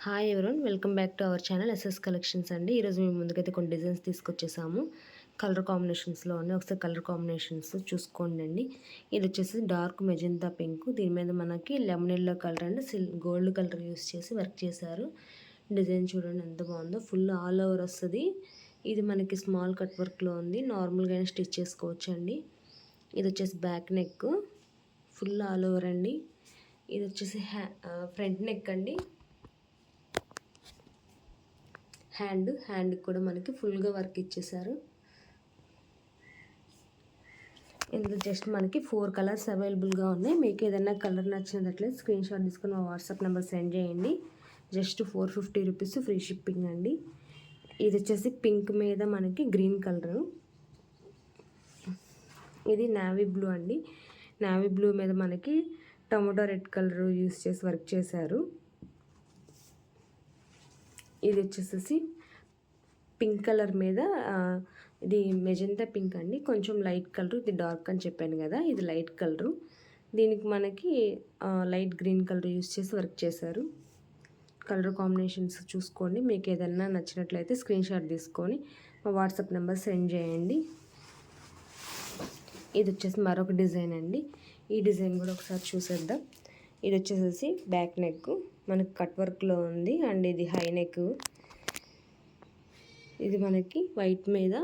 Hi everyone, welcome back to our channel SS collections అండి. ఈరోజు మేము ముందుకైతే కొన్ని డిజైన్స్ తీసుకొచ్చేసాము. కలర్ కాంబినేషన్స్లో ఉన్నాయి. ఒకసారి కలర్ కాంబినేషన్స్ చూసుకోండి అండి. ఇది వచ్చేసి డార్క్ మెజెంతా పింక్, దీని మీద మనకి lemon yellow colour and gold colour use చేసి వర్క్ చేశారు. డిజైన్ చూడండి ఎంత బాగుందో, ఫుల్ ఆల్ ఓవర్ వస్తుంది. ఇది మనకి స్మాల్ కట్ వర్క్లో ఉంది, నార్మల్గానే స్టిచ్ చేసుకోవచ్చు అండి. ఇది వచ్చేసి back neck, full all over అండి. ఇది వచ్చేసి ఫ్రంట్ నెక్ అండి. హ్యాండ్ కూడా మనకి ఫుల్గా వర్క్ ఇచ్చేసారు. ఇందులో జస్ట్ మనకి 4 కలర్స్ అవైలబుల్గా ఉన్నాయి. మీకు ఏదైనా కలర్ నచ్చినట్లయితే స్క్రీన్ షాట్ తీసుకుని మా వాట్సాప్ నెంబర్ సెండ్ చేయండి. జస్ట్ 450 రూపీస్ ఫ్రీ షిప్పింగ్ అండి. ఇది వచ్చేసి పింక్ మీద మనకి గ్రీన్ కలరు, ఇది నావీ బ్లూ అండి. నావీ బ్లూ మీద మనకి టమాటో రెడ్ కలర్ యూస్ చేసి వర్క్ చేశారు. ఇది వచ్చేసి పింక్ కలర్ మీద, ఇది మెజెంతా పింక్ అండి, కొంచెం లైట్ కలర్. ఇది డార్క్ అని చెప్పాను కదా, ఇది లైట్ కలరు. దీనికి మనకి లైట్ గ్రీన్ కలర్ యూస్ చేసి వర్క్ చేశారు. కలర్ కాంబినేషన్స్ చూసుకోండి. మీకు ఏదన్నా నచ్చినట్లయితే స్క్రీన్ షాట్ తీసుకొని మా వాట్సాప్ నెంబర్ సెండ్ చేయండి. ఇది వచ్చేసి మరొక డిజైన్ అండి. ఈ డిజైన్ కూడా ఒకసారి చూసేద్దాం. ఇది వచ్చేసి బ్యాక్ నెక్, మనకి కట్ వర్క్లో ఉంది అండ్ ఇది హై నెక్. ఇది మనకి వైట్ మీద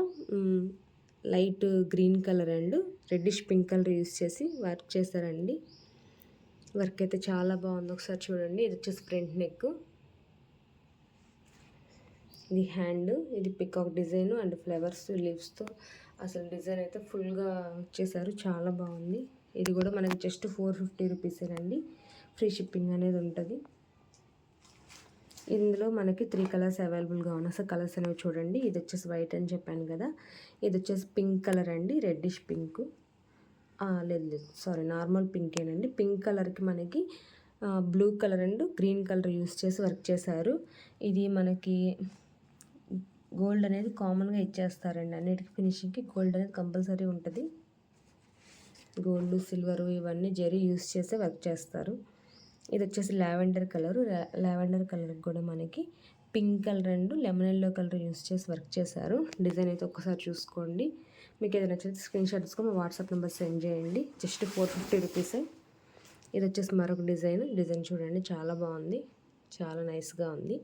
light green colour and reddish pink colour use చేసి వర్క్ చేశారండి. వర్క్ అయితే చాలా బాగుంది, ఒకసారి చూడండి. ఇది వచ్చేసి ఫ్రంట్ నెక్, ఇది హ్యాండ్, ఇది పికాక్ డిజైన్ అండ్ ఫ్లవర్స్ లీవ్స్తో అసలు డిజైన్ అయితే ఫుల్గా చేశారు, చాలా బాగుంది. ఇది కూడా మనకి జస్ట్ 450 రూపీసేనండి. ఫ్రీ షిప్పింగ్ అనేది ఉంటుంది. ఇందులో మనకి 3 కలర్స్ అవైలబుల్గా ఉన్నాయి. అసలు కలర్స్ అనేవి చూడండి. ఇది వచ్చేసి వైట్ అని చెప్పాను కదా, ఇది వచ్చేసి పింక్ కలర్ అండి, రెడ్డిష్ పింక్. లేదు సారీ, నార్మల్ పింకేనండి. పింక్ కలర్కి మనకి blue colour and green colour use చేసి వర్క్ చేశారు. ఇది మనకి గోల్డ్ అనేది కామన్గా ఇచ్చేస్తారండి, అన్నిటికీ ఫినిషింగ్కి గోల్డ్ అనేది కంపల్సరీ ఉంటుంది. గోల్డ్ సిల్వర్ ఇవన్నీ జరీ యూస్ చేసి వర్క్ చేస్తారు. ఇది వచ్చేసి లావెండర్ కలరు. లావెండర్ కలర్ కూడా మనకి pink colour and lemon yellow colour use చేసి వర్క్ చేశారు. డిజైన్ అయితే ఒక్కసారి చూసుకోండి. మీకు ఏదైనా నచ్చితే స్క్రీన్ షాట్ తీసుకొని మా వాట్సాప్ నెంబర్ సెండ్ చేయండి. జస్ట్ 450 రూపీసే. ఇది వచ్చేసి మరొక డిజైన్ చూడండి, చాలా బాగుంది, చాలా నైస్గా ఉంది.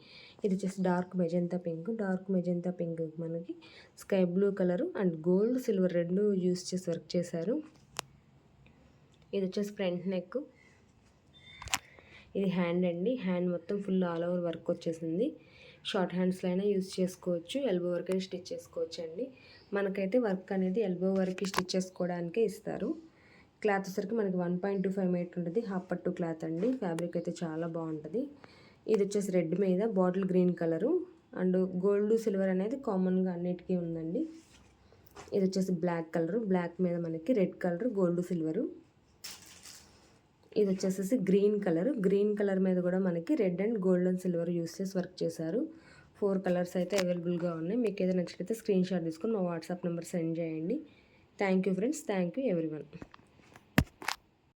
ఇది వచ్చేసి డార్క్ మెజెంతా పింక్ మనకి sky blue colour and gold silver రెండు యూస్ చేసి వర్క్ చేశారు. ఇది వచ్చేసి ఫ్రంట్ నెక్, ఇది హ్యాండ్ అండి. హ్యాండ్ మొత్తం ఫుల్ ఆల్ ఓవర్ వర్క్ వచ్చేసింది. షార్ట్ హ్యాండ్స్లో అయినా యూస్ చేసుకోవచ్చు, ఎల్బో వరకు అయినా స్టిచ్ చేసుకోవచ్చు అండి. మనకైతే వర్క్ అనేది ఎల్బో వరకు స్టిచ్ చేసుకోవడానికే ఇస్తారు. క్లాత్ వచ్చరికి మనకి 1.25 మీటర్ ఉంటుంది, హాఫ్ పట్టు క్లాత్ అండి. ఫ్యాబ్రిక్ అయితే చాలా బాగుంటుంది. ఇది వచ్చేసి రెడ్ మీద bottle green colour and gold silver అనేది కామన్గా అన్నిటికీ ఉందండి. ఇది వచ్చేసి బ్లాక్ కలరు, బ్లాక్ మీద మనకి రెడ్ కలర్ గోల్డ్ సిల్వరు. ఇది వచ్చేసి గ్రీన్ కలర్ మీద కూడా మనకి red and gold and silver use చేసి వర్క్ చేశారు. 4 కలర్స్ అయితే అవైలబుల్గా ఉన్నాయి. మీకు ఏదైనా నచ్చితే స్క్రీన్ షాట్ తీసుకొని మా వాట్సాప్ నెంబర్ సెండ్ చేయండి. Thank you friends, thank you everyone.